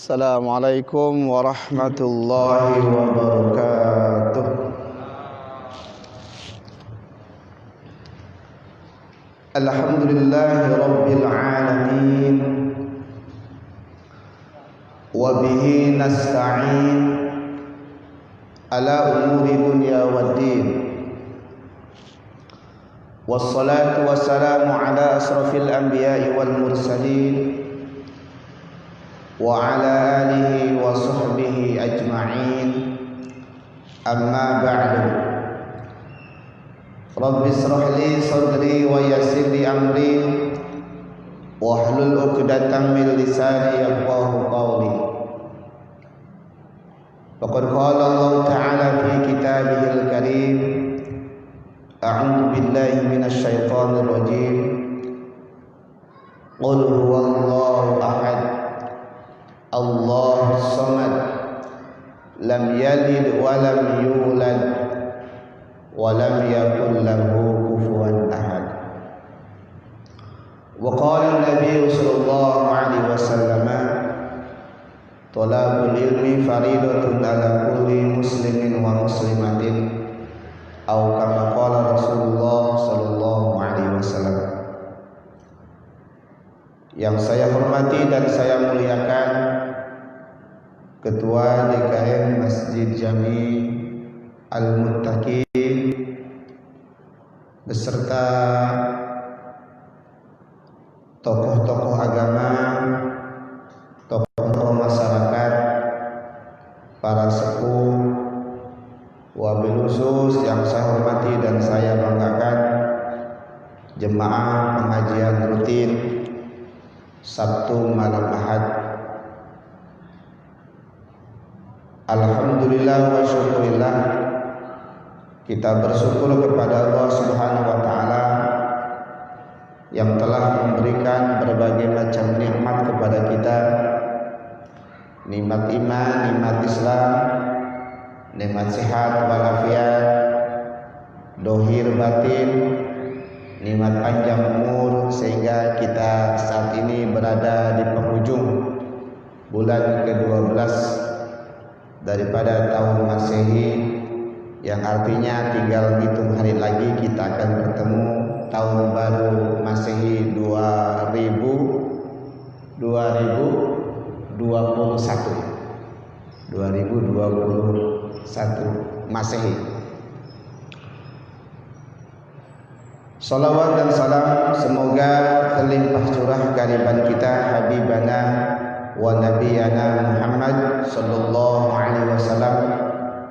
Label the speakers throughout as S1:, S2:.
S1: Assalamualaikum warahmatullahi wabarakatuh. Alhamdulillahi rabbil alamin, wa bihi nasta'in ala umuri dunya waddin. Wassalatu wassalamu ala asrafil anbiya'i wal mursalin wa ala alihi wa sahbihi ajma'in. Amma ba'du. Rabbi israh li sadri wa yassir li amri wahlul 'uqdatam min lisani yafqahu qawli. Faqad qala Allah ta'ala fi kitabihil karim, a'udzu billahi minasy syaithanir rajim. Qul huwallahu ahad, Allahus samad, lam yalid wa lam yulad wa lam yakul lahu kufuwan ahad. Wa qala an-nabiy sallallahu alaihi wasallam, talabul ilmi faridatun ala kulli muslimin wa muslimatin, atau kama qala Rasulullah sallallahu alaihi wasallam. Yang saya hormati dan saya muliakan Ketua DKM Masjid Jami Al-Muttaqin beserta tokoh-tokoh agama, tokoh-tokoh masyarakat, para sepuh, wabil khusus yang saya hormati dan saya banggakan, jemaah pengajian rutin Sabtu malam Ahad. Alhamdulillah wa syukurillah, kita bersyukur kepada Allah Subhanahu wa taala yang telah memberikan berbagai macam nikmat kepada kita. Nikmat iman, nikmat Islam, nikmat sehat walafiat, dohir batin, nikmat panjang umur, sehingga kita saat ini berada di penghujung bulan ke-12 daripada tahun Masehi, yang artinya tinggal hitung hari lagi kita akan bertemu tahun baru Masehi 2021 Masehi. Salawat dan salam semoga terlimpah curah kehadiran kita Habibana wa Nabiyana Muhammad sallallahu alaihi wasallam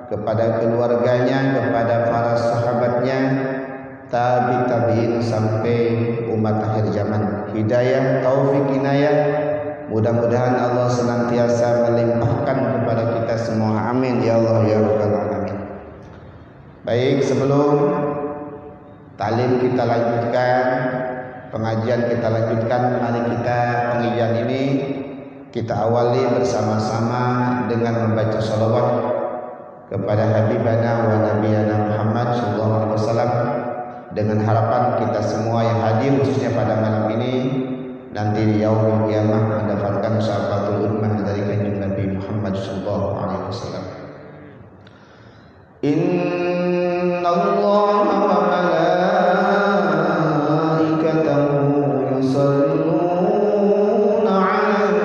S1: kepada keluarganya, kepada para sahabatnya, tabi'in sampai umat akhir zaman. Hidayah, taufik, inayah, mudah-mudahan Allah senantiasa melimpahkan kepada kita semua. Amin ya Allah ya rabbal alamin. Baik, sebelum talim kita lanjutkan, pengajian kita lanjutkan, mari kita pengajian ini kita awali bersama-sama dengan membaca salawat kepada Habibana wa Nabiyana Muhammad sallallahu alaihi wasallam, dengan harapan kita semua yang hadir khususnya pada malam ini nanti di yaumul qiyamah mendapatkan syafatul ummah dari kanjeng Nabi Muhammad sallallahu alaihi wasallam. Innallaha wa malaikatahu yusholluna 'alan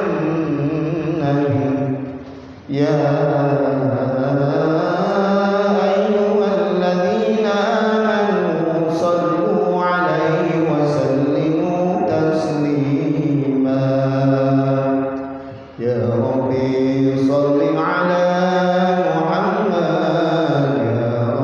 S1: nabi ya
S2: Rabbi salli ala Muhammad ya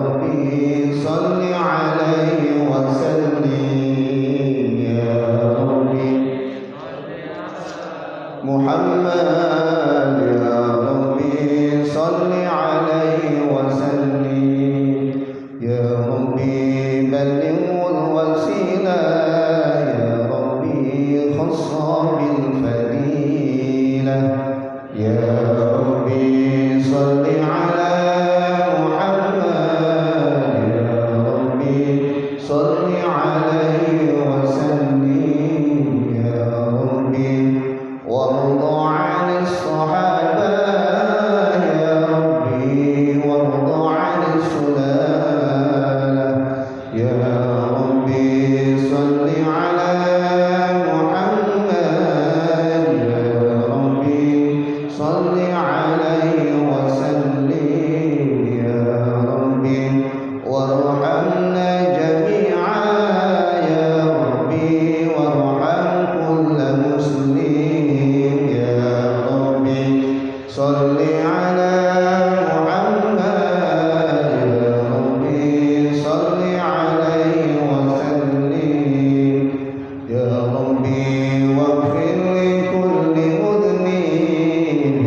S1: ربي واغفر لكل مذنب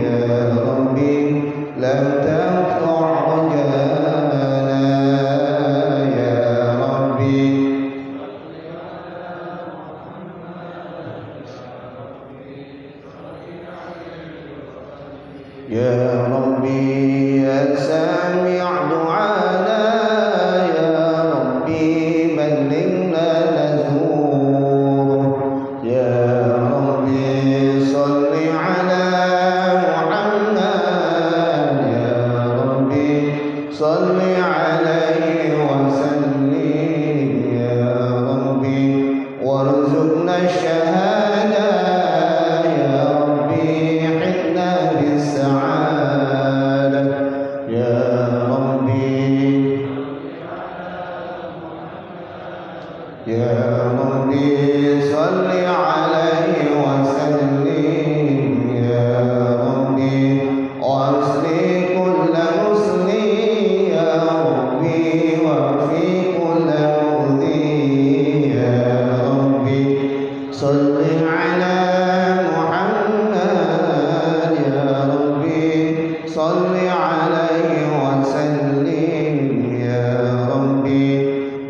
S1: يا ربي لا تقطع رجانا يا ربي يا ربي يا سامع دعانا يا ربي بلغنا نزور يا ربي صل على محمد يا ربي صل عليه وسلم يا ربي وارزقنا الشهادة يا ربي حنا بالسعادة يا ربي يا ربي صل عليه وسلم يا ربي واصلي كل مسلم يا ربي وفي كل مؤذي يا ربي صل على محمد يا ربي صل عليه وسلم يا ربي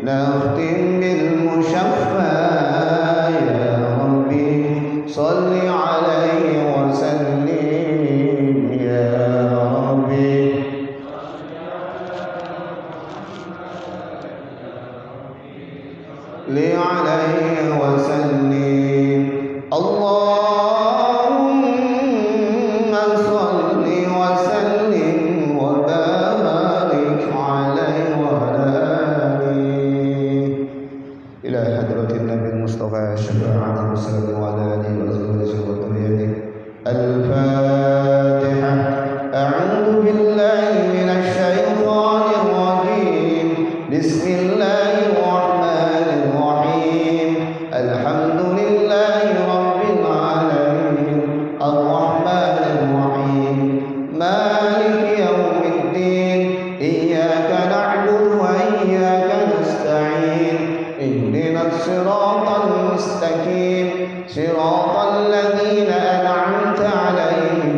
S1: نختم بالمشفى يا ربي صل عليه وسلم يا ربي عليه وسلم اللهم صل وسلم وبارك عليه وعلى آله إلى حضرة النبي المصطفى شفاعة المرسلين وعلى آله وأزواجه وذريته الفاتحة أعوذ بالله من الشيطان الرجيم بسم الله الرحمن الرحيم الحمد لله رب العالمين الرحمن الرحيم مالك يوم الدين إياك نعبد وإياك نستعين اهدنا الصراط المستقيم صراط الذين أنعمت عليهم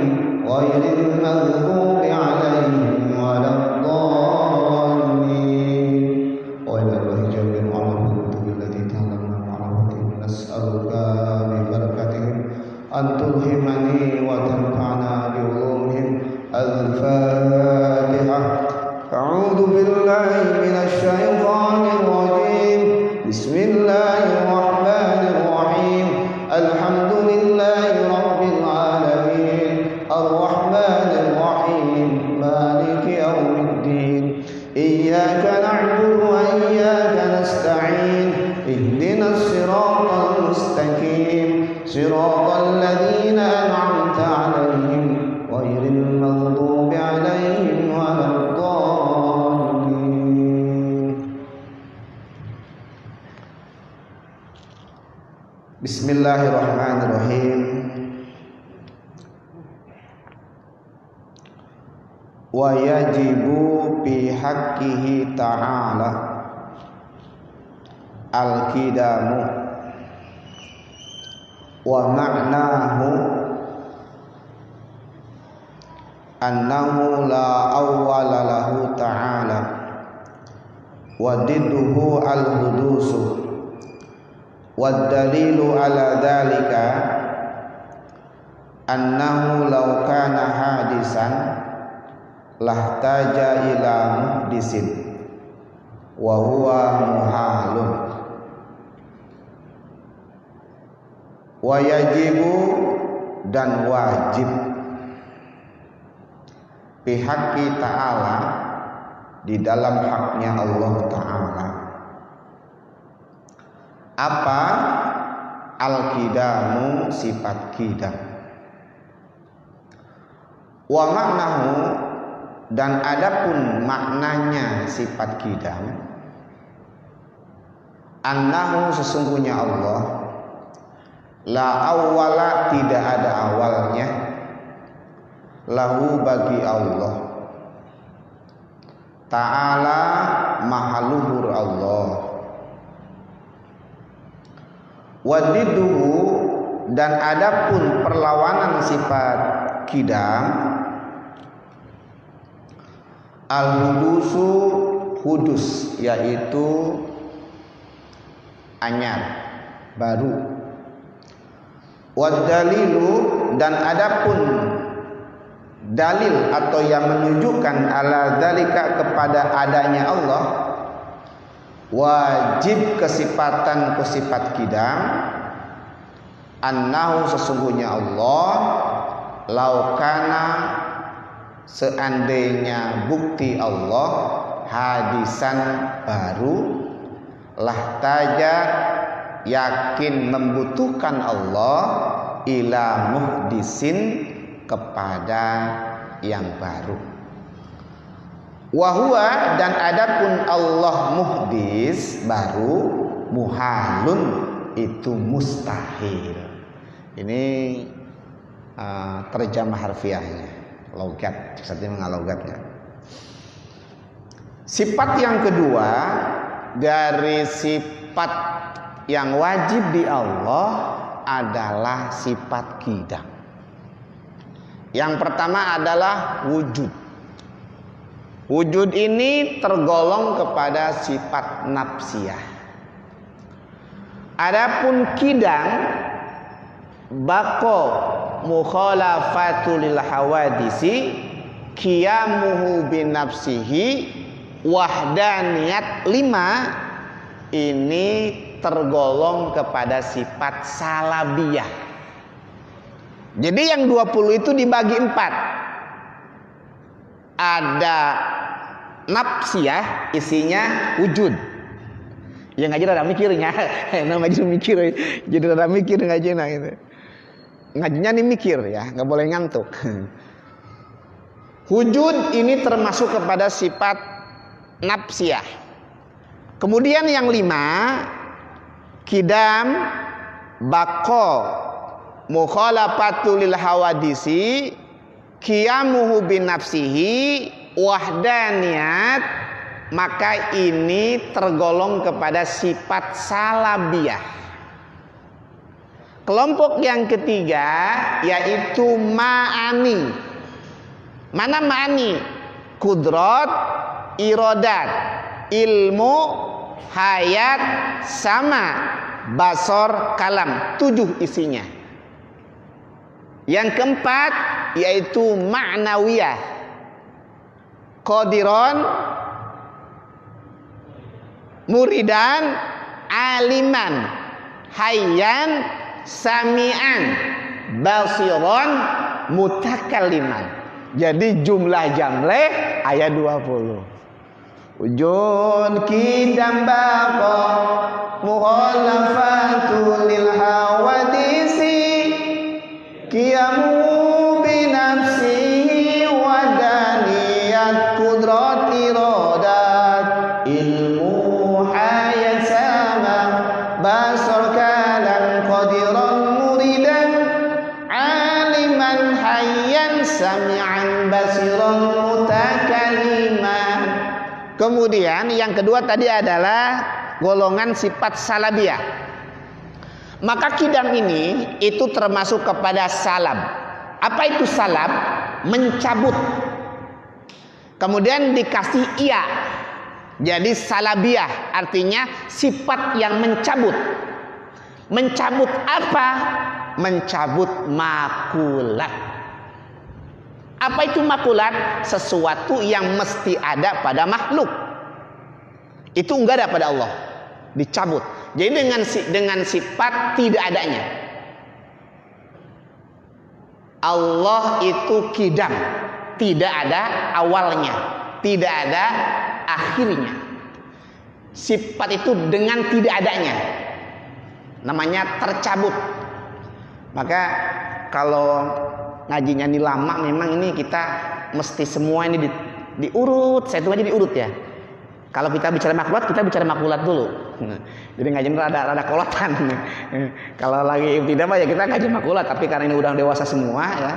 S1: غير المغضوب عليهم ولا الضالين وإلى الله جل وعلا الكتب التي تعلمنا معرفتهم نسألك ببركتهم أن تلهمني وتنفعنا بعلومهم الفاتحة أعوذ بالله من الشيطان الرجيم بسم الله الرحمن الرحيم الحمد لله رب العالمين الرحمن الرحيم مالك يوم الدين إياك نعبد وإياك نستعين اهدنا الصراط المستقيم صراط الذين أنعمت عليهم غير المغضوب عليهم ولا الضالين Bismillahirrahmanirrahim. Wa yajibu fi haqqihi ta'ala al-qidamu wa ma'nahu annahu la awwala lahu ta'ala wa didduhu al-hudusu wa dalilu ala dhalika annahu law kana hadisan lahtaja ila muhdisin wa huwa muhalun wa yajibu dan wajib bihaqqi ta'ala di dalam haknya Allah Ta'ala apa al-qidamu sifat qidam wa maknahu dan adapun maknanya sifat qidam annahu sesungguhnya Allah la awwala tidak ada awalnya lahu bagi Allah ta'ala maha luhur Allah Wadiduhu, dan adapun perlawanan sifat kidam, al-hudusu, hudus, yaitu anyar, baru. Wadalilu, dan adapun dalil atau yang menunjukkan ala dzalika kepada adanya Allah, wajib kesifatan sifat kidam, annahu, sesungguhnya Allah, laukana, seandainya bukti Allah, hadisan, baru, lahtaja, yakin membutuhkan Allah, ila muhdisin, kepada yang baru. Wahwa, dan adapun Allah muhdis, baru, muhalun, itu mustahil. Ini terjemah harfiahnya, logat, seperti mengalogatnya. Sifat yang kedua dari sifat yang wajib di Allah adalah sifat kidam. Yang pertama adalah wujud. Wujud ini tergolong kepada sifat nafsiyah. Adapun kidam, bako mukhalafatul hawadisi, qiyamuhu binafsihi, wahdaniyat 5, ini tergolong kepada sifat salabiyah. Jadi yang 20 itu dibagi 4. Ada nafsiyah, isinya wujud. Ya ngaji rada mikirnya, ngaji mikir, jadi rada mikir ngajinya gitu. Ngajinya nih mikir ya, nggak boleh ngantuk. Wujud ini termasuk kepada sifat nafsiyah. Kemudian yang 5, kidam, bako, mukhalafatul hawadisi, qiyamuhu binafsihi, wahdaniyat, maka ini tergolong kepada sifat salabiyah. Kelompok yang ketiga yaitu ma'ani. Mana ma'ani? Kudrat, iradat, ilmu, hayat, sama, basor, kalam. 7 isinya. Yang keempat yaitu ma'nawiyah. Qadiron, muridan, aliman, hayyan, sami'an, basiron, mutakalliman. Jadi jumlah jamleh ayat 20. Wujud kidam baqa mukhalafatul hawadisi, qiyamu binafsihi, wadaniyat, kudrat, iradat, ilmu, hayat, sama, basar, kalam, qadiran, muridan, aliman, hayyan, sami'an, basiran, mutakalliman. Kemudian yang kedua tadi adalah golongan sifat salabiyah. Maka kidam ini itu termasuk kepada salab. Apa itu salab? Mencabut. Kemudian dikasih iya. Jadi salabiyah artinya sifat yang mencabut. Mencabut apa? Mencabut makulat. Apa itu makulat? Sesuatu yang mesti ada pada makhluk. Itu enggak ada pada Allah. Dicabut. Jadi dengan sifat tidak adanya. Allah itu kidam, tidak ada awalnya, tidak ada akhirnya. Sifat itu dengan tidak adanya, namanya tercabut. Maka kalau ngajinya ini lama, memang ini kita mesti semua ini diurut. Saya itu aja diurut ya. Kalau kita bicara makulat, kita bicara makulat dulu. Jadi ngajinya rada kolatan. Kalau lagi tidak ya kita ngaji makulat. Tapi karena ini udah dewasa semua ya,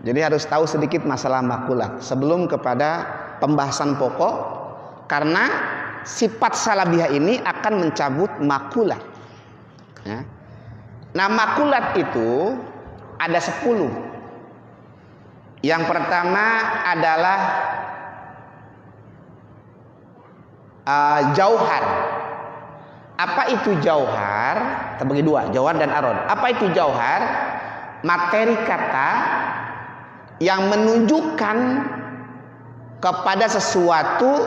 S1: jadi harus tahu sedikit masalah makulat sebelum kepada pembahasan pokok. Karena sifat salabiyah ini akan mencabut makulat. Ya. Nah, makulat itu ada 10. Yang pertama adalah jauhar. Apa itu jauhar? Terbagi dua, jauhar dan arod. Apa itu jauhar? Materi kata yang menunjukkan kepada sesuatu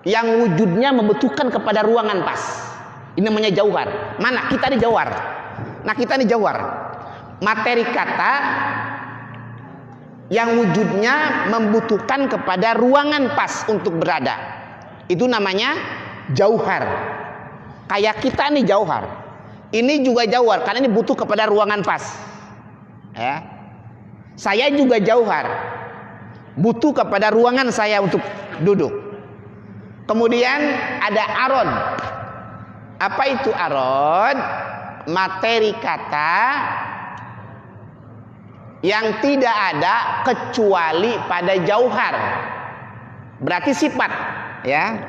S1: yang wujudnya membutuhkan kepada ruangan pas. Ini namanya jauhar. Mana? Kita ini jauhar. Nah, kita ini jauhar. Materi kata yang wujudnya membutuhkan kepada ruangan pas untuk berada. Itu namanya jauhar. Kayak kita ini jauhar. Ini juga jauhar karena ini butuh kepada ruangan pas. Ya. Saya juga jauhar. Butuh kepada ruangan saya untuk duduk. Kemudian ada arod. Apa itu arod? Materi kata yang tidak ada kecuali pada jauhar. Berarti sifat, ya.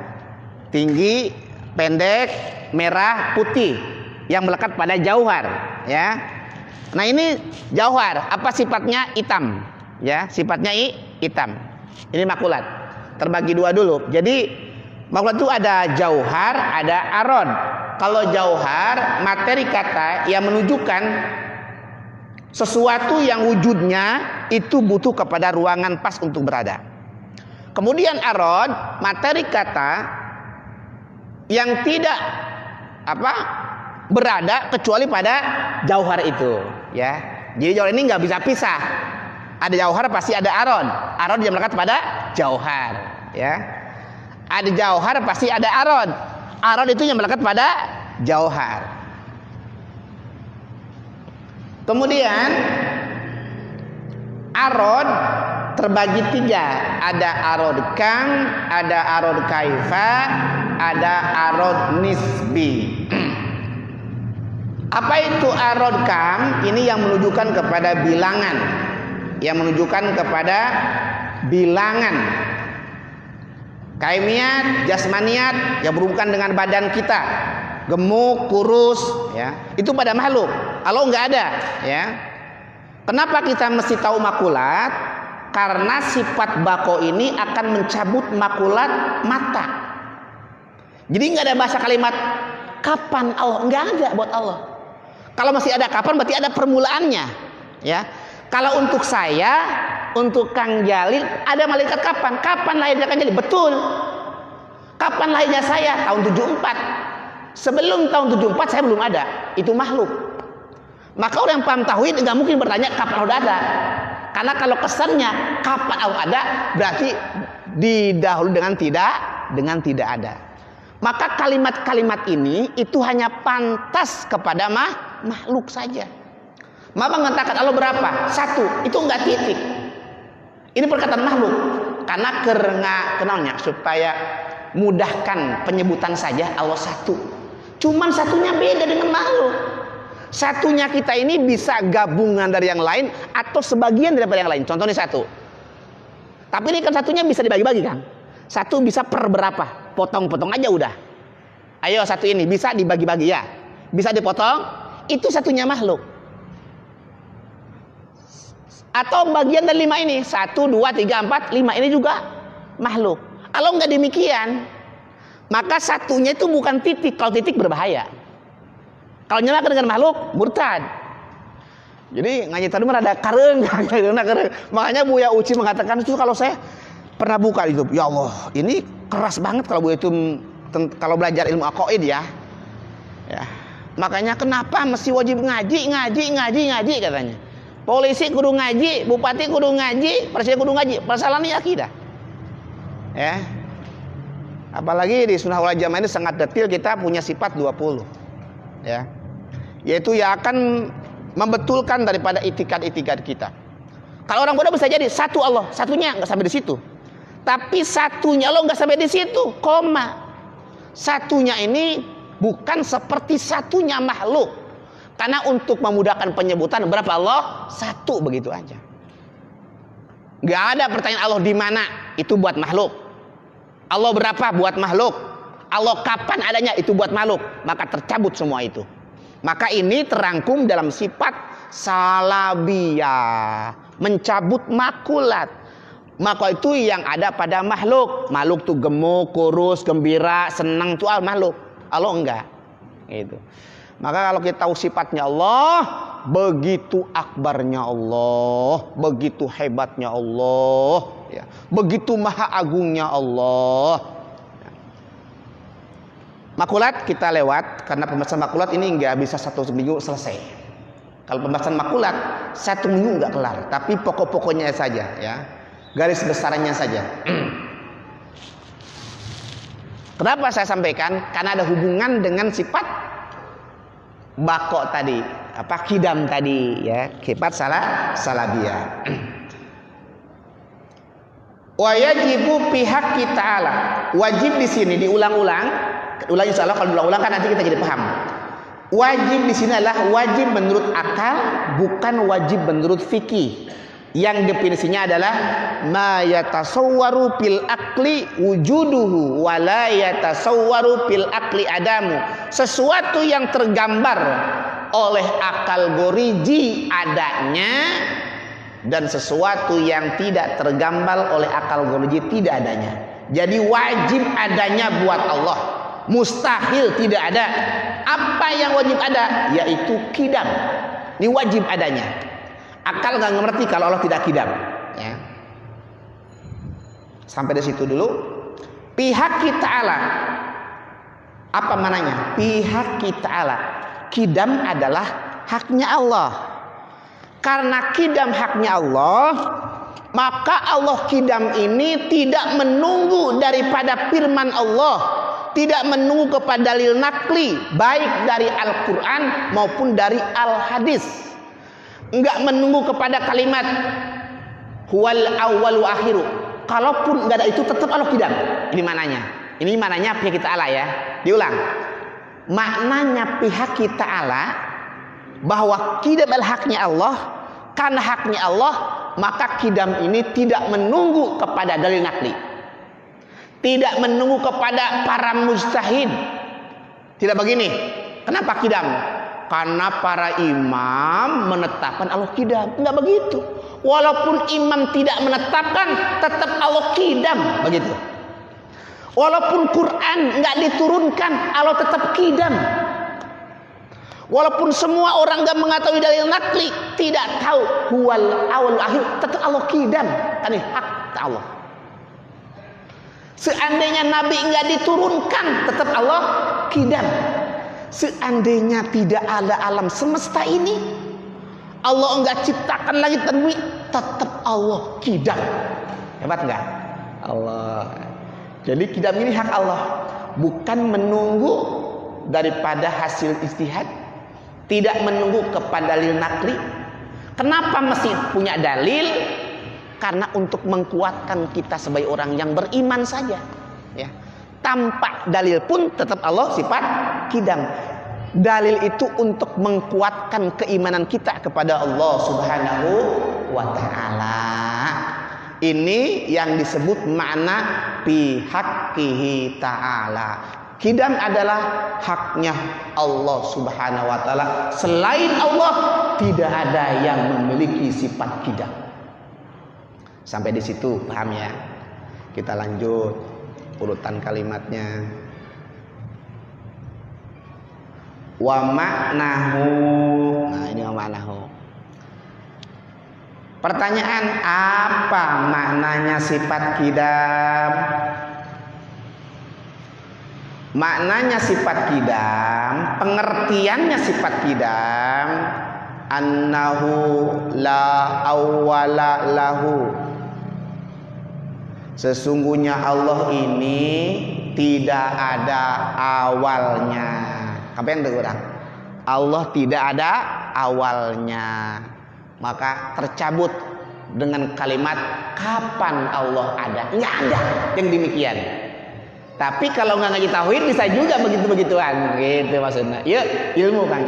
S1: Tinggi, pendek, merah, putih yang melekat pada jauhar, ya. Nah, ini jauhar. Apa sifatnya? Hitam, ya. Sifatnya hitam. Ini makulat. Terbagi dua dulu. Jadi makulat itu ada jauhar, ada arod. Kalau jauhar, materi kata yang menunjukkan sesuatu yang wujudnya itu butuh kepada ruangan pas untuk berada. Kemudian arod, materi kata yang tidak berada kecuali pada jauhar itu, ya. Jadi jauhar ini nggak bisa pisah. Ada jauhar pasti ada arod. Arod yang melekat pada jauhar, ya. Ada jauhar pasti ada arod. Arod itu yang melekat pada jauhar. Kemudian arod terbagi 3. Ada arod kam, ada arod kaifa, ada arod nisbi. Apa itu arod kam? Ini yang menunjukkan kepada bilangan. Yang menunjukkan kepada bilangan. Kaimiat, jasmaniat yang berhubungan dengan badan kita. Gemuk, kurus, ya. Itu pada makhluk. Kalau enggak ada, ya. Kenapa kita mesti tahu makulat? Karena sifat bako ini akan mencabut makulat mata. Jadi enggak ada bahasa kalimat kapan Allah, enggak ada buat Allah. Kalau masih ada kapan berarti ada permulaannya, ya. Kalau untuk saya, untuk Kang Jalil ada malaikat kapan? Kapan lahirnya Kang Jalil? Betul. Kapan lahirnya saya? Tahun 74. Sebelum tahun 74 saya belum ada. Itu makhluk. Maka orang yang paham tauhid enggak mungkin bertanya kapan Allah ada. Karena kalau kesannya kapan Allah ada berarti didahului dengan tidak ada. Maka kalimat-kalimat ini itu hanya pantas kepada makhluk saja. Maka mengatakan Allah berapa? 1. Itu enggak titik. Ini perkataan makhluk. Karena kenalnya supaya mudahkan penyebutan saja Allah 1. Cuman satunya beda dengan makhluk. Satunya kita ini bisa gabungan dari yang lain atau sebagian daripada yang lain. Contohnya 1. Tapi ini kan satunya bisa dibagi-bagi kan. 1 bisa per berapa? Potong-potong aja udah. Ayo 1 ini bisa dibagi-bagi ya. Bisa dipotong. Itu satunya makhluk. Atau bagian dari 5 ini. 1, 2, 3, 4, 5 ini juga makhluk. Kalau enggak demikian, maka satunya itu bukan titik. Kalau titik berbahaya. Kalau nyalakan dengan makhluk, murtad. Jadi ngaji tadi ada kareng. Makanya Buya Uci mengatakan itu kalau saya pernah buka itu, ya Allah, ini keras banget kalau Buya itu kalau belajar ilmu aqaid ya. Ya. Makanya kenapa mesti wajib ngaji katanya. Polisi kudu ngaji, bupati kudu ngaji, presiden kudu ngaji. Masalahnya akidah. Ya. Apalagi di Sunnah wal Jamaah ini sangat detail, kita punya sifat 20. Ya. Yaitu yang akan membetulkan daripada itikad-itikad kita. Kalau orang bodoh bisa jadi 1 Allah, satunya enggak sampai di situ. Tapi satunya Allah enggak sampai di situ, koma. Satunya ini bukan seperti satunya makhluk. Karena untuk memudahkan penyebutan berapa Allah? 1 begitu aja. Enggak ada pertanyaan Allah di mana, itu buat makhluk. Allah berapa buat makhluk. Allah kapan adanya itu buat makhluk. Maka tercabut semua itu.
S2: Maka ini terangkum dalam sifat salabiyah, mencabut makulat. Maka itu yang ada pada makhluk. Makhluk tuh gemuk, kurus, gembira, senang tuh makhluk. Allah enggak. Gitu. Maka kalau kita tahu sifatnya Allah, begitu akbarnya Allah, begitu hebatnya Allah, ya, begitu maha agungnya Allah. Makulat kita lewat, karena pembahasan makulat ini nggak bisa 1 minggu selesai. Kalau pembahasan makulat 1 minggu nggak kelar, tapi pokok-pokoknya saja, ya, garis besarnya saja. Kenapa saya sampaikan? Karena ada hubungan dengan sifat bakok tadi, kidam tadi, ya, sifat salabiyah. Wa yajibu pihak kita ta'ala. Wajib di sini diulang-ulang. Ulang insyaallah, kalau diulang-ulang kan nanti kita jadi paham. Wajib di sini adalah wajib menurut akal, bukan wajib menurut fikih. Yang definisinya adalah ma yatasawwaru fil aqli wujuduhu wa la yatasawwaru fil aqli adamu. Sesuatu yang tergambar oleh akal goriji adanya, dan sesuatu yang tidak tergambar oleh akal goriji tidak adanya. Jadi wajib adanya buat Allah, mustahil tidak ada. Apa yang wajib ada? Yaitu kidam. Ini wajib adanya. Akal nggak ngerti kalau Allah tidak kidam, ya. Sampai di situ dulu. Pihak kita ta'ala, apa mananya? Pihak kita ta'ala, kidam adalah haknya Allah. Karena kidam haknya Allah, maka Allah kidam ini tidak menunggu daripada firman Allah, tidak menunggu kepada dalil nakli, baik dari Al-Quran maupun dari Al-Hadis. Enggak menunggu kepada kalimat huwal awwalu akhiru. Kalaupun enggak ada itu, tetap Allah kidam. Ini maknanya. Ini maknanya pihak kita Allah, ya. Diulang. Maknanya pihak kita Allah, bahwa kidam adalah haknya Allah. Karena haknya Allah, maka kidam ini tidak menunggu kepada dalil nakli, tidak menunggu kepada para mujtahid. Tidak begini. Kenapa kidam? Karena para imam menetapkan Allah kidam. Enggak begitu. Walaupun imam tidak menetapkan, tetap Allah kidam. Begitu. Walaupun Quran enggak diturunkan, Allah tetap kidam. Walaupun semua orang enggak mengetahui dalil nakli, tidak tahu huwal awal akhir, tetap Allah kidam. Kan ini hak Allah. Seandainya Nabi enggak diturunkan, tetap Allah kidam. Seandainya tidak ada alam semesta ini, Allah enggak ciptakan langit dan bumi, tetap Allah kidam. Hebat enggak? Allah. Jadi kidam ini hak Allah, bukan menunggu daripada hasil ijtihad, tidak menunggu kepada dalil nakli. Kenapa mesti punya dalil? Karena untuk menguatkan kita sebagai orang yang beriman saja, ya. Tanpa dalil pun tetap Allah sifat kidam. Dalil itu untuk menguatkan keimanan kita kepada Allah Subhanahu wa ta'ala. Ini yang disebut makna bihaqqihi ta'ala. Kidam adalah haknya Allah Subhanahu wa ta'ala. Selain Allah tidak ada yang memiliki sifat kidam. Sampai di situ paham, ya? Kita lanjut urutan kalimatnya. Wa maknahu. Nah, ini wa maknahu. Pertanyaan, apa maknanya sifat kidam? Maknanya sifat kidam, pengertiannya sifat kidam, annahu la awwala lahu. Sesungguhnya Allah ini tidak ada awalnya. Kapan itu orang? Allah tidak ada awalnya. Maka tercabut dengan kalimat kapan Allah ada. Nggak ada yang demikian. Tapi kalau nggak ngaji tauhid bisa juga begitu-begituan. Gitu maksudnya. Yuk, ilmu kan.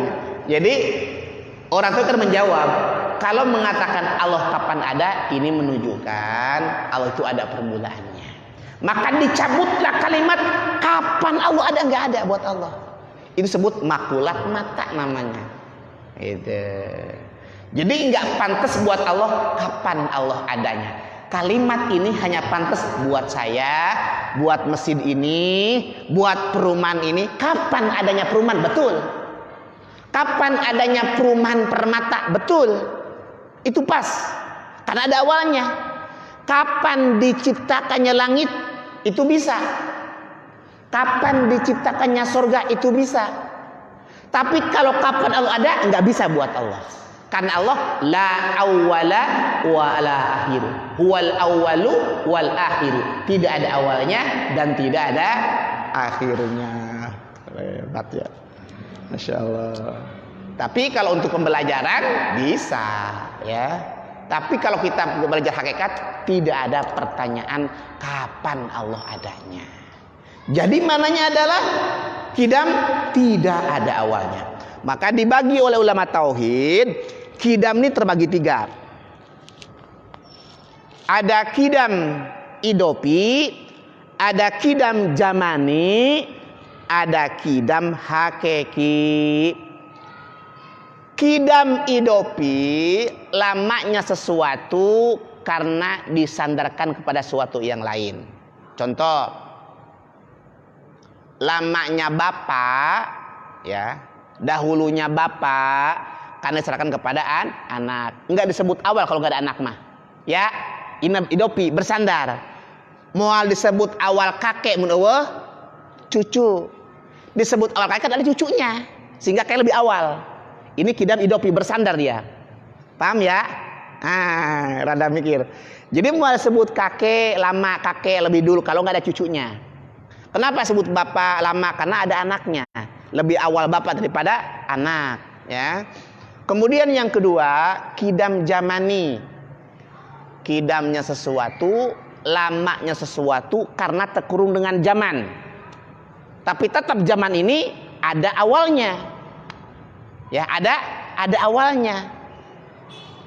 S2: Jadi orang itu kan menjawab, kalau mengatakan Allah kapan ada, ini menunjukkan Allah itu ada permulaannya. Maka dicabutlah kalimat kapan Allah ada, nggak ada buat Allah. Itu disebut makulat mata namanya. Itu. Jadi nggak pantas buat Allah. Kapan Allah adanya? Kalimat ini hanya pantas buat saya, buat mesin ini, buat perumahan ini. Kapan adanya perumahan? Betul. Kapan adanya perumahan permata? Betul. Itu pas. Karena ada awalnya. Kapan diciptakannya langit? Itu bisa. Kapan diciptakannya surga? Itu bisa. Tapi kalau kapan Allah ada, nggak bisa buat Allah. Karena Allah la awwala wa la akhir. Huwal awwalu wal akhir. Tidak ada awalnya dan tidak ada akhirnya. Hebat ya. Masya Allah. Tapi kalau untuk pembelajaran bisa ya. Tapi kalau kita belajar hakikat, tidak ada pertanyaan kapan Allah adanya. Jadi mananya adalah kidam tidak ada awalnya. Maka dibagi oleh ulama tauhid, kidam ini terbagi 3. Ada kidam idopi, ada kidam zamani, ada kidam hakiki. Kidam idopi lamanya sesuatu karena disandarkan kepada sesuatu yang lain. Contoh, lamanya bapak, ya, dahulunya bapak karena diserahkan kepada anak. Enggak disebut awal kalau enggak ada anak mah. Ya, idopi bersandar. Moal disebut awal kakek mun eueuh cucu. Disebut awal kakek adalah cucunya, sehingga kayak lebih awal. Ini kidam idopi bersandar dia. Paham ya? Rada mikir. Jadi moal disebut kakek lama, kakek lebih dulu kalau enggak ada cucunya. Kenapa sebut bapak lama? Karena ada anaknya. Lebih awal bapak daripada anak, ya. Kemudian yang kedua, kidam zamani. Kidamnya sesuatu, lamanya sesuatu karena terkurung dengan zaman. Tapi tetap zaman ini ada awalnya. Ya, ada awalnya.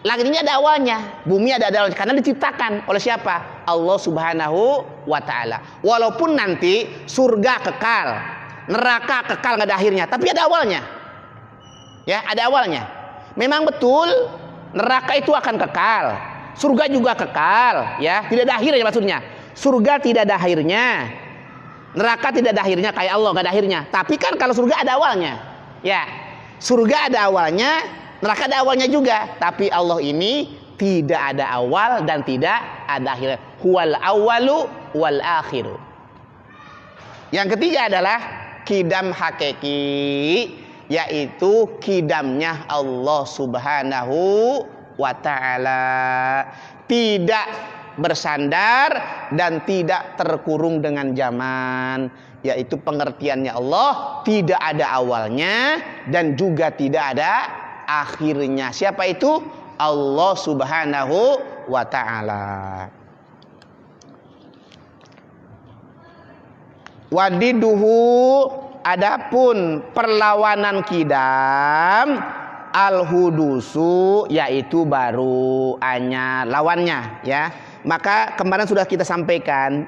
S2: Langit ini ada awalnya, bumi ada awalnya karena diciptakan oleh siapa? Allah Subhanahu wa taala. Walaupun nanti surga kekal, neraka kekal enggak ada akhirnya, tapi ada awalnya. Ya, ada awalnya. Memang betul neraka itu akan kekal, surga juga kekal, ya, tidak ada akhirnya maksudnya. Surga tidak ada akhirnya. Neraka tidak ada akhirnya kayak Allah enggak ada akhirnya. Tapi kan kalau surga ada awalnya. Ya. Surga ada awalnya, neraka ada awalnya juga, tapi Allah ini tidak ada awal dan tidak ada akhir. Huwal awwalu wal akhiru. Yang ketiga adalah kidam hakiki, yaitu kidamnya Allah Subhanahu wa taala. Tidak bersandar dan tidak terkurung dengan zaman, yaitu pengertiannya Allah tidak ada awalnya dan juga tidak ada akhirnya. Siapa itu? Allah Subhanahu wa taala. Wadiduhu, adapun perlawanan kidam, al-hudusu, yaitu baru, anyar, lawannya, ya. Maka kemarin sudah kita sampaikan,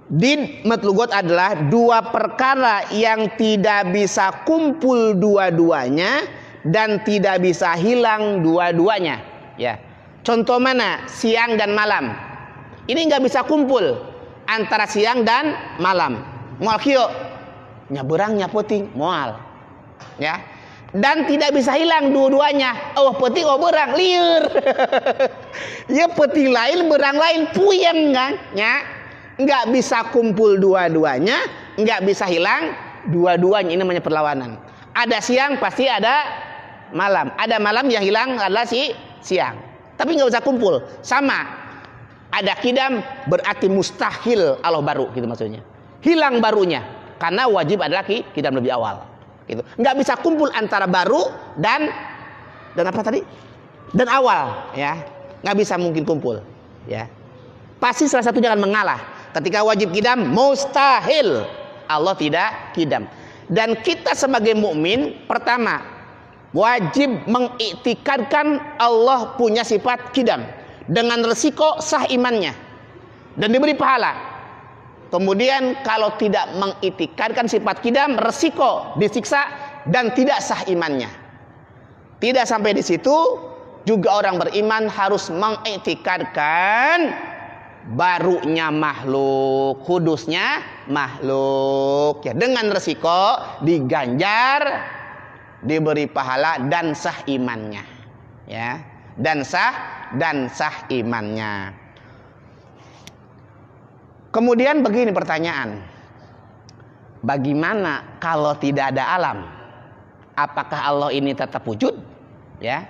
S2: Did matlugot adalah dua perkara yang tidak bisa kumpul dua-duanya dan tidak bisa hilang dua-duanya. Ya. Contoh mana? Siang dan malam. Ini nggak bisa kumpul antara siang dan malam. Moal kieu nyaberang nyapoting moal. Ya. Dan tidak bisa hilang dua-duanya. Oh peting oh berang liur. Ya peting lain berang lain puyeng kan? Ya. Nggak bisa kumpul dua-duanya, nggak bisa hilang dua-duanya. Ini namanya perlawanan. Ada siang pasti ada malam. Ada malam yang hilang adalah siang. Tapi nggak bisa kumpul. Sama. Ada kidam berarti mustahil Allah baru gitu maksudnya. Hilang barunya karena wajib adalah kidam lebih awal. Gitu. Nggak bisa kumpul antara baru dan apa tadi? Dan awal, ya. Nggak bisa mungkin kumpul, ya. Pasti salah satunya akan mengalah. Ketika wajib kidam mustahil Allah tidak kidam. Dan kita sebagai mukmin pertama wajib mengiktikadkan Allah punya sifat kidam dengan resiko sah imannya dan diberi pahala. Kemudian kalau tidak mengiktikadkan sifat kidam, resiko disiksa dan tidak sah imannya. Tidak sampai di situ, juga orang beriman harus mengiktikadkan barunya makhluk, kudusnya makhluk, ya, dengan resiko diganjar, diberi pahala dan sah imannya, ya, dan sah imannya. Kemudian begini pertanyaan, bagaimana kalau tidak ada alam? Apakah Allah ini tetap wujud? Ya,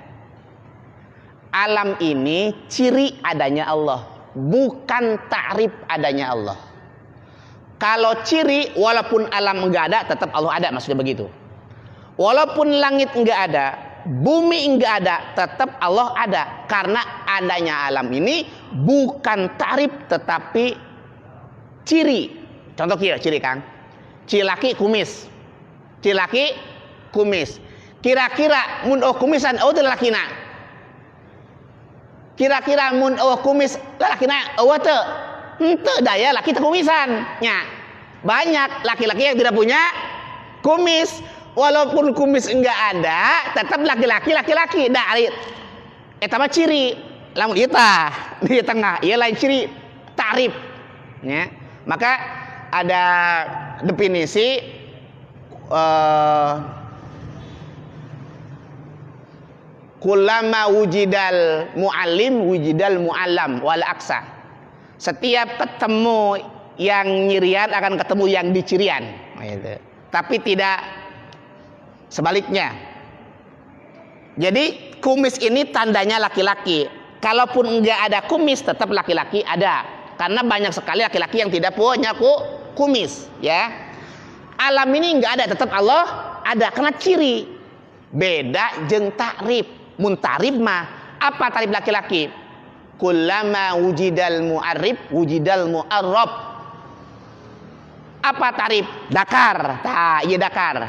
S2: alam ini ciri adanya Allah, bukan ta'rif adanya Allah. Kalau ciri, walaupun alam enggak ada, tetap Allah ada, maksudnya begitu. Walaupun langit enggak ada, bumi enggak ada, tetap Allah ada. Karena adanya alam ini bukan ta'rif tetapi ciri. Contoh ciri Kang, cilaki kumis, cilaki kumis. Kira-kira mun kumisan teu lakina. Kira-kira mun kumis lakina teu. Henteu daya laki teu kumisan nya. Banyak laki-laki yang tidak punya kumis. Walaupun kumis enggak ada, tetap laki-laki. Da ari eta mah ciri. Lamun ieu tah di tengah, ieu lain ciri ta'rif. Ya. Maka ada definisi kullama wujidal muallim wujidal muallam wal aksa. Setiap ketemu yang nyirian akan ketemu yang dicirian, gitu. Tapi tidak sebaliknya. Jadi kumis ini tandanya laki-laki. Kalaupun enggak ada kumis, tetap laki-laki ada. Karena banyak sekali laki-laki yang tidak punya kumis, ya. Alam ini enggak ada, tetap Allah ada karena ciri. Beda jeung ta'rif. Mun ta'rif mah apa ta'rif laki-laki? Kullama wujidal mu'arrif wujidal mu'arrab. Apa ta'rif? Dakar. Tah, ieu dakar.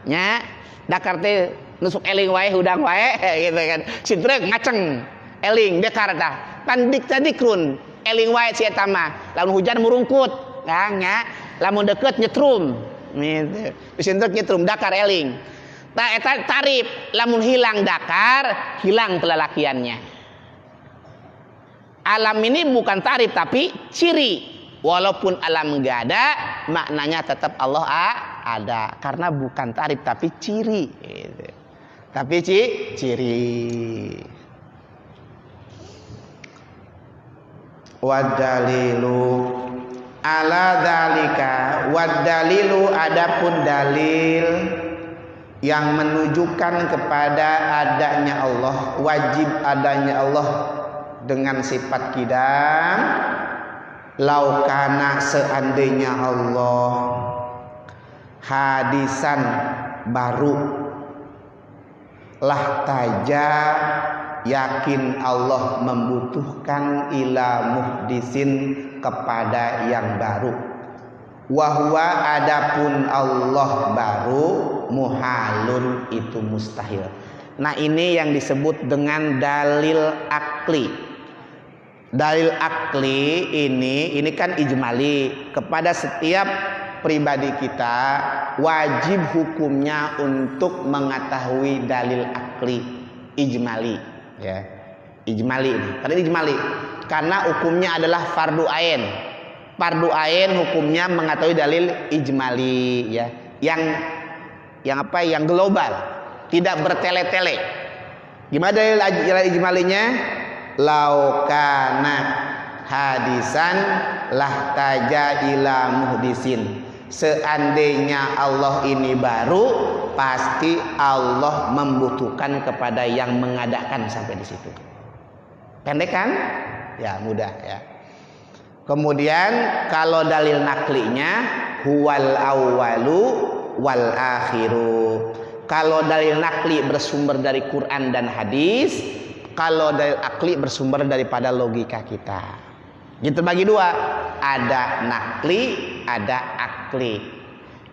S2: Nya, dakar teh nusuk eling wae hudang wae gitu kan. Sintrek ngaceng eling dakar tah. Pan dikrun eling wae si eta mah. Lamun hujan murungkut, Kang nya. Lamun deukeut nyetrum. Gitu. Sintrek nyetrum dakar eling. Tah eta ta'rif. Lamun hilang dakar, hilang kelelakiannya. Alam ini bukan ta'rif tapi ciri. Walaupun alam enggak ada, maknanya tetap Allah ada. Karena bukan ta'rif tapi ciri. Gitu. Tapi ciri. Wadalilu ala dalika. Wadalilu adapun dalil yang menunjukkan kepada adanya Allah, wajib adanya Allah dengan sifat kidam. Laukana seandainya Allah hadisan baru, lahtaja yakin Allah membutuhkan ila muhdisin kepada yang baru. Wahwa adapun Allah baru muhalun itu mustahil. Nah ini yang disebut dengan dalil akli. Dalil akli ini kan ijmali, kepada setiap pribadi kita wajib hukumnya untuk mengetahui dalil akli ijmali, ya. Ijmali ini. Karena ijmali karena hukumnya adalah fardu ain. Fardu ain hukumnya mengetahui dalil ijmali, ya. Yang apa? Yang global, tidak bertele-tele. Gimana dalil ijmalinya? Laukana hadisan lahtaja ila muhdisin. Seandainya Allah ini baru, pasti Allah membutuhkan kepada yang mengadakan. Sampai di situ. Pendek kan? Ya mudah ya. Kemudian kalau dalil naklinya huwal awwalu wal akhiru. Kalau dalil nakli bersumber dari Quran dan hadis. Kalau dalil akli bersumber daripada logika kita. Gitu bagi dua. Ada nakli, ada akli.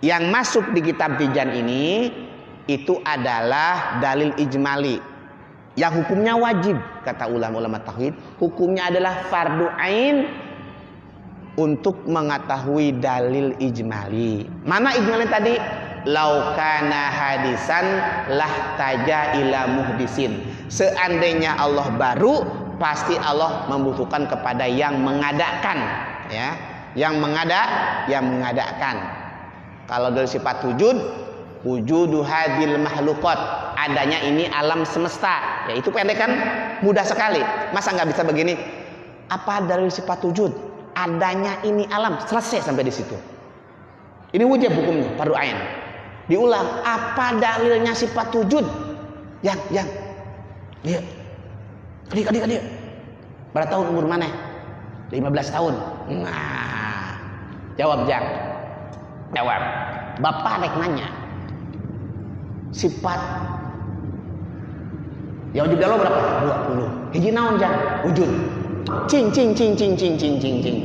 S2: Yang masuk di kitab Tijan ini itu adalah dalil ijmali. Yang hukumnya wajib, kata ulama-ulama tauhid. Hukumnya adalah fardu ain untuk mengetahui dalil ijmali. Mana ijmali tadi? Laukana hadisan lahtaja ila muhdisin. Seandainya Allah baru, pasti Allah membutuhkan kepada yang mengadakan, ya. Yang mengadakan. Kalau dari sifat wujud, wujudu hadil mahlukot, adanya ini alam semesta. Ya itu pendek kan, mudah sekali. Masa nggak bisa begini? Apa dari sifat wujud? Adanya ini alam, selesai sampai di situ. Ini wujud hukumnya, fardu ain. Diulang, apa dalilnya sifat wujud? Yang dia adik. Berapa tahun umur mana? 15 tahun. Nah, jawab Jang. Jawab. Bapak rek nanya. Sifat ya wujud Allah berapa? 20. Hiji naon Jang? Wujud. Cing.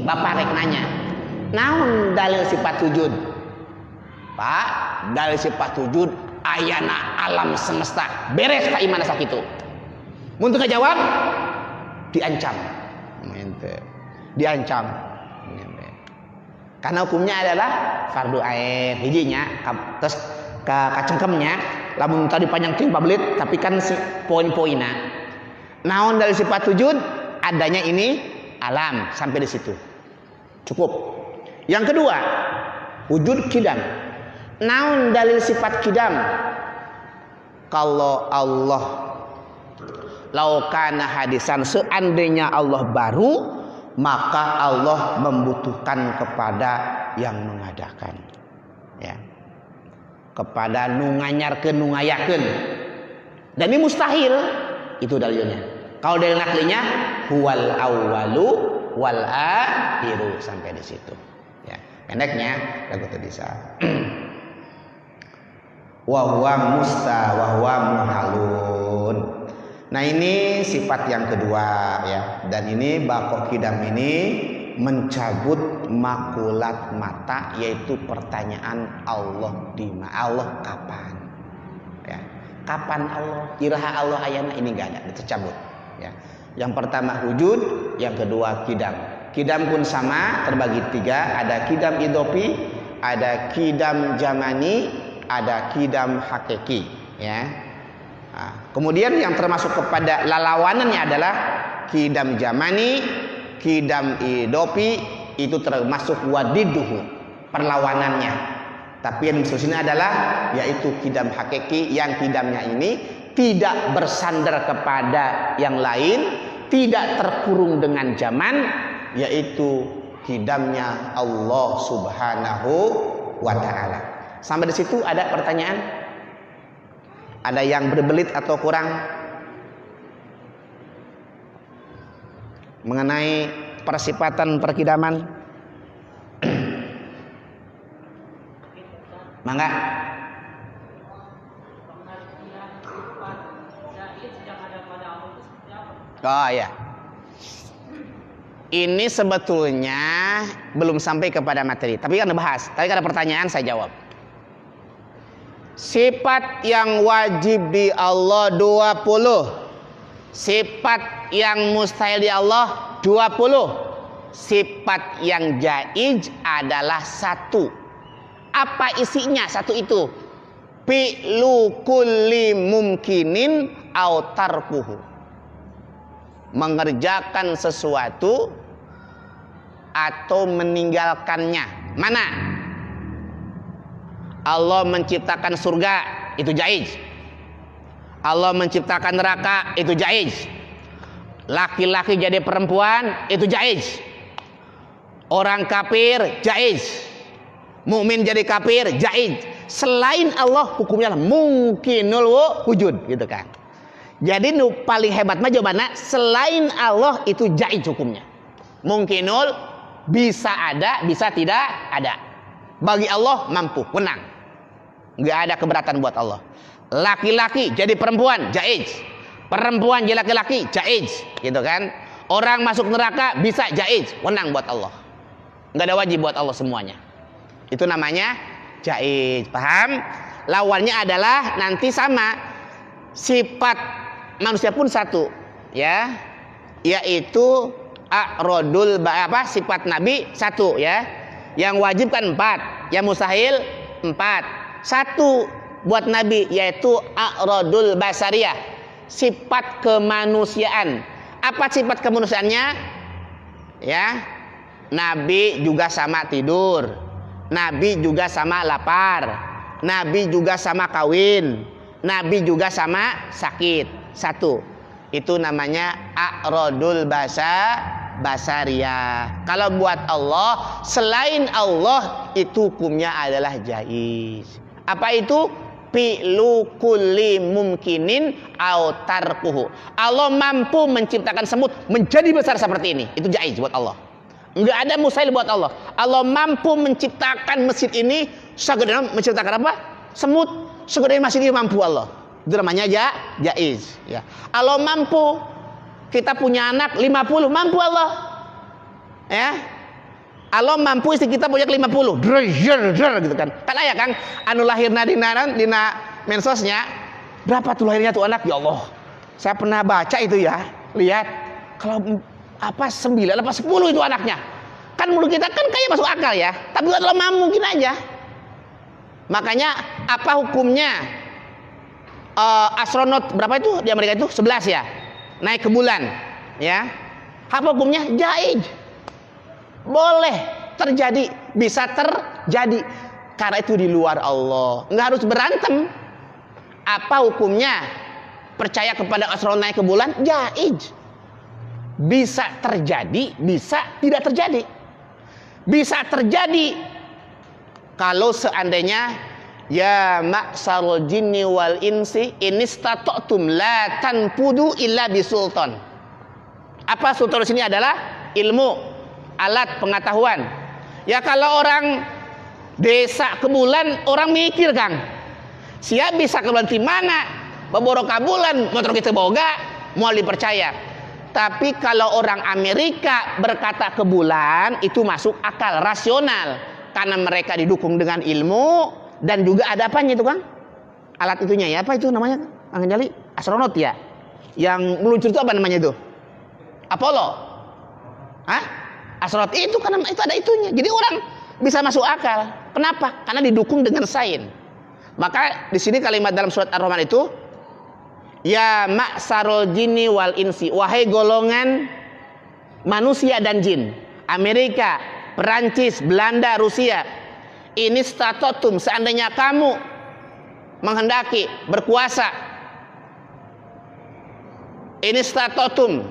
S2: Bapak rek nanya. Naon dalil sifat wujud? Pak, dalil sifat wujud ayana alam semesta. Beres ka imana sakitu. Mun teu jawab diancam. Diancam. Karena hukumnya adalah fardu ain. Hijinya terus kacengkemnya lamun tadi panjang 5 belit tapi kan si poin-poinna. Naon dari sifat wujud? Adanya ini alam, sampai di situ. Cukup. Yang kedua, wujud kidam. Naon dalil sifat kidam? Kalau Allah laukana hadisan, seandainya Allah baru, maka Allah membutuhkan kepada yang mengadakan, ya, kepada nunganyarkeun nungayakeun. Dan ini mustahil, itu dalilnya. Kalau dalil naklinya huwal awwalu wal akhiru, sampai di situ. Ya, pendeknya lagu bisa. Wa huwa muhalun. Nah ini sifat yang kedua, ya. Dan ini baqo kidam ini mencabut makulat mata, yaitu pertanyaan Allah Allah kapan, ya. Kapan Allah? Iraha Allah ayana, ini enggak ada, dicabut, ya. Yang pertama wujud, yang kedua kidam. Kidam pun sama, terbagi 3, ada kidam idopi, ada kidam jamani, ada kidam hakiki, ya. Nah, kemudian yang termasuk kepada lalawanannya adalah kidam jamani, kidam idopi, itu termasuk wadiduhu, perlawanannya. Tapi yang disini adalah yaitu kidam hakiki, yang kidamnya ini tidak bersandar kepada yang lain, tidak terkurung dengan zaman, yaitu kidamnya Allah Subhanahu wa ta'ala. Sampai di situ ada pertanyaan? Ada yang berbelit atau kurang mengenai persifatan perkidaman? Mangga. Oh ya. Ini sebetulnya belum sampai kepada materi, tapi kan bahas. Tadi ada pertanyaan, saya jawab. Sifat yang wajib di Allah 20. Sifat yang mustahil di Allah 20. Sifat yang jaiz adalah 1. Apa isinya 1 itu? Fi'lu kulli mumkinin au tarkuhu. Mengerjakan sesuatu atau meninggalkannya. Mana? Allah menciptakan surga, itu jaiz. Allah menciptakan neraka, itu jaiz. Laki-laki jadi perempuan, itu jaiz. Orang kafir, jaiz. Mukmin jadi kafir, jaiz. Selain Allah hukumnya mungkinul wujud, gitu kan. Jadi nu paling hebat mah jawabannya selain Allah itu jaiz hukumnya. Mungkinul bisa ada, bisa tidak ada. Bagi Allah mampu, menang. Nggak ada keberatan buat Allah. Laki-laki jadi perempuan, jaiz. Perempuan jadi laki-laki, jaiz, gitu kan. Orang masuk neraka bisa, jaiz, menang buat Allah. Nggak ada wajib buat Allah semuanya. Itu namanya jaiz, paham? Lawannya adalah nanti sama. Sifat manusia pun 1, ya, yaitu A'radul sifat Nabi 1 ya. Yang wajib kan 4, yang mustahil 4. 1 buat Nabi yaitu a'radul basariyah, sifat kemanusiaan. Apa sifat kemanusiaannya? Ya. Nabi juga sama tidur. Nabi juga sama lapar. Nabi juga sama kawin. Nabi juga sama sakit. 1. Itu namanya a'radul basariyah. Kalau buat Allah, selain Allah, itu hukumnya adalah jaiz. Apa itu? Fi'lu kulli mumkinin au tarkuhu. Allah mampu menciptakan semut menjadi besar seperti ini. Itu jaiz buat Allah. Enggak ada mustahil buat Allah. Allah mampu menciptakan masjid ini segede menciptakan apa? Semut segede masjid ini mampu Allah. Itu namanya jaiz ya. Allah mampu kita punya anak 50, mampu Allah. Ya. Allah mampu istri kita punya 50. Gitu kan. Kan aya Kang anu lahirna dina mensosnya. Berapa tuh lahirnya tuh anak? Ya Allah. Saya pernah baca itu ya. Lihat kalau 9 apa 10 itu anaknya. Kan menurut kita kan kayak masuk akal ya. Tapi kalau mungkin aja. Makanya apa hukumnya? Astronot berapa itu di Amerika itu? 11 ya. Naik ke bulan, ya. Apa hukumnya? Jaiz. Boleh terjadi, bisa terjadi. Karena itu di luar Allah. Nggak harus berantem. Apa hukumnya? Percaya kepada astronot naik ke bulan? Jaiz. Bisa terjadi, bisa tidak terjadi. Bisa terjadi kalau seandainya ya ma'sarul jinni wal insi inistata'tum la tanfudu illa bisultan. Apa sultan di sini adalah ilmu, alat pengetahuan. Ya kalau orang desa ke bulan, orang mikir Kang. Siapa bisa ke bulan di mana? Baboro ka bulan, motor kita boga, mau dipercaya. Tapi kalau orang Amerika berkata ke bulan, itu masuk akal, rasional. Karena mereka didukung dengan ilmu. Dan juga ada apanya itu Kang? Alat itunya ya, apa itu namanya Kang Jali? Astronot ya. Yang meluncur itu apa namanya itu? Apollo. Hah? Astronot itu karena itu ada itunya. Jadi orang bisa masuk akal. Kenapa? Karena didukung dengan sains. Maka di sini kalimat dalam surat Ar-Rahman itu ya ma'sarul jinni wal insi, wahai golongan manusia dan jin. Amerika, Perancis, Belanda, Rusia. Ini statotum, seandainya kamu menghendaki berkuasa. Ini statotum.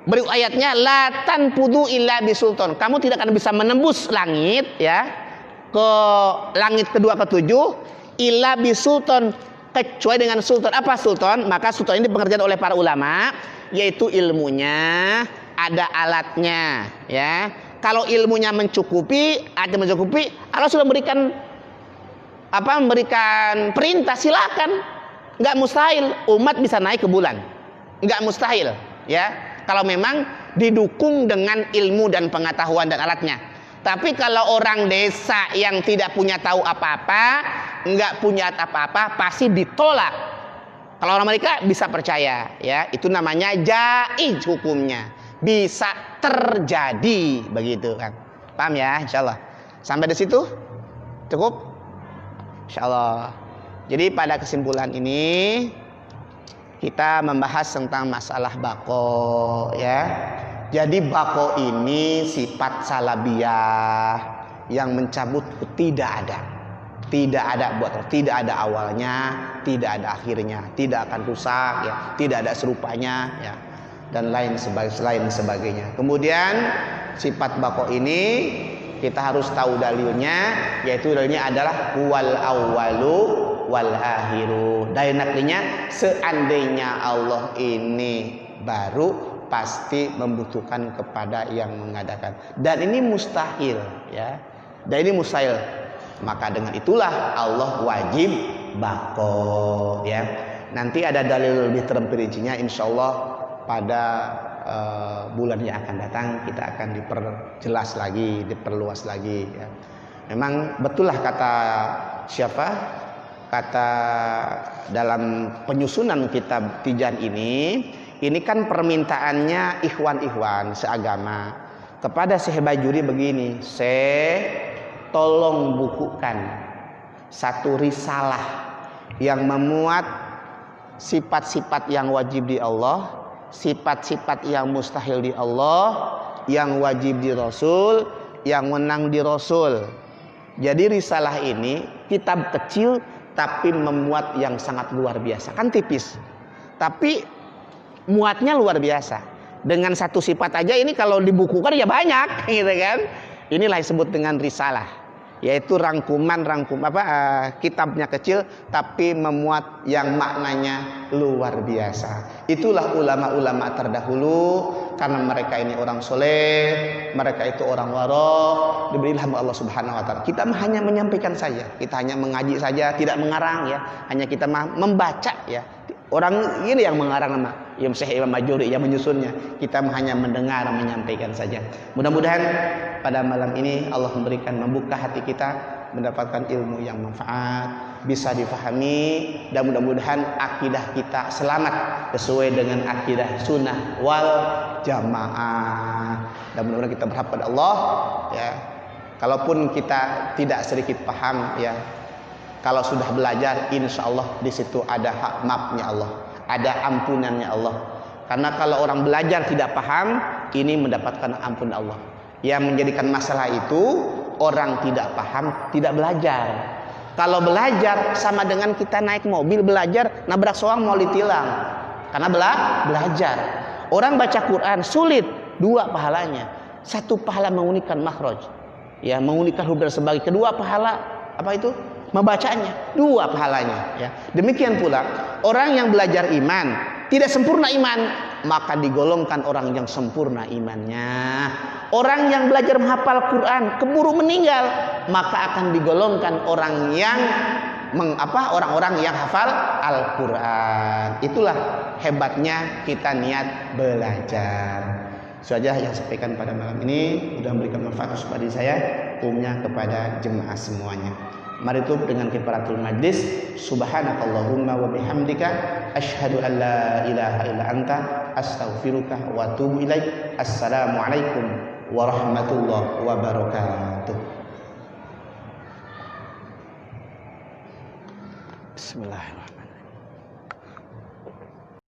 S2: Beri ayatnya la tanfudu illa bisultan. Kamu tidak akan bisa menembus langit ya. Ke langit kedua ketujuh illa bisultan, kecuali dengan sultan. Apa sultan? Maka sultan ini pengertian oleh para ulama yaitu ilmunya, ada alatnya ya. Kalau ilmunya mencukupi, Allah sudah memberikan perintah, silakan. Enggak mustahil umat bisa naik ke bulan. Enggak mustahil, ya. Kalau memang didukung dengan ilmu dan pengetahuan dan alatnya. Tapi kalau orang desa yang tidak punya tahu apa-apa, enggak punya apa-apa, pasti ditolak. Kalau orang mereka bisa percaya, ya. Itu namanya jaiz hukumnya. Bisa terjadi begitu kan. Paham ya insyaallah. Sampai di situ cukup insyaallah. Jadi pada kesimpulan ini kita membahas tentang masalah bako ya. Jadi bako ini sifat salabiyah yang mencabut tidak ada. Tidak ada tidak ada awalnya, tidak ada akhirnya, tidak akan rusak ya, tidak ada serupanya ya. Dan lain sebagainya. Kemudian sifat bako ini kita harus tahu dalilnya, yaitu dalilnya adalah wal awwalu wal akhiru. Dalil naklinya seandainya Allah ini baru pasti membutuhkan kepada yang mengadakan. Dan ini mustahil ya. Dan ini mustahil. Maka dengan itulah Allah wajib bako ya. Nanti ada dalil lebih terperincinya insyaallah pada bulan yang akan datang kita akan diperjelas lagi, diperluas lagi ya. Memang betullah kata siapa? Kata dalam penyusunan kitab Tijan ini Ini kan permintaannya ikhwan-ikhwan seagama kepada Syekh Bajuri begini, Syekh tolong bukukan satu risalah yang memuat sifat-sifat yang wajib di Allah, sifat-sifat yang mustahil di Allah, yang wajib di Rasul, yang menang di Rasul. Jadi risalah ini kitab kecil tapi memuat yang sangat luar biasa. Kan tipis, tapi muatnya luar biasa. Dengan satu sifat aja ini kalau dibukukan ya banyak, gitu kan? Inilah disebut dengan risalah, yaitu kitabnya kecil tapi memuat yang maknanya luar biasa. Itulah ulama-ulama terdahulu, karena mereka ini orang soleh, mereka itu orang waro, diberi ilham Allah Subhanahu wa taala. Kita hanya menyampaikan saja, kita hanya mengaji saja, tidak mengarang ya, hanya kita membaca ya. Orang ini yang mengarang nama Syekh Imam Bajuri yang menyusunnya. Kita hanya mendengar, menyampaikan saja. Mudah-mudahan pada malam ini Allah memberikan, membuka hati kita, mendapatkan ilmu yang manfaat, bisa difahami, dan mudah-mudahan akidah kita selamat sesuai dengan akidah sunnah wal jamaah. Dan mudah-mudahan kita berharap pada Allah ya. Kalaupun kita tidak sedikit paham ya, kalau sudah belajar, insya Allah di situ ada hak maafnya Allah, ada ampunannya Allah. Karena kalau orang belajar tidak paham, ini mendapatkan ampun Allah. Yang menjadikan masalah itu orang tidak paham, tidak belajar. Kalau belajar sama dengan kita naik mobil belajar, nabrak soang mau ditilang. Karena belajar. Orang baca Quran sulit, 2 pahalanya. 1 pahala menguningkan makhraj, ya, menguningkan huruf sebagai. Kedua pahala apa itu? Membacanya, 2 pahalanya ya. Demikian pula orang yang belajar iman tidak sempurna iman, maka digolongkan orang yang sempurna imannya. Orang yang belajar menghafal Quran keburu meninggal, maka akan digolongkan orang yang orang-orang yang hafal Al-Qur'an. Itulah hebatnya kita niat belajar. Itu saja yang saya sampaikan pada malam ini, mudah memberikan manfaat kepada diri saya, umumnya kepada jemaah semuanya. Mari tutup dengan kifaratul majlis. Subhanakallahumma wa bihamdika asyhadu an la ilaha illa anta astaghfiruka wa atubu ilaik. Assalamualaikum warahmatullahi wabarakatuh. Bismillahirrahmanirrahim.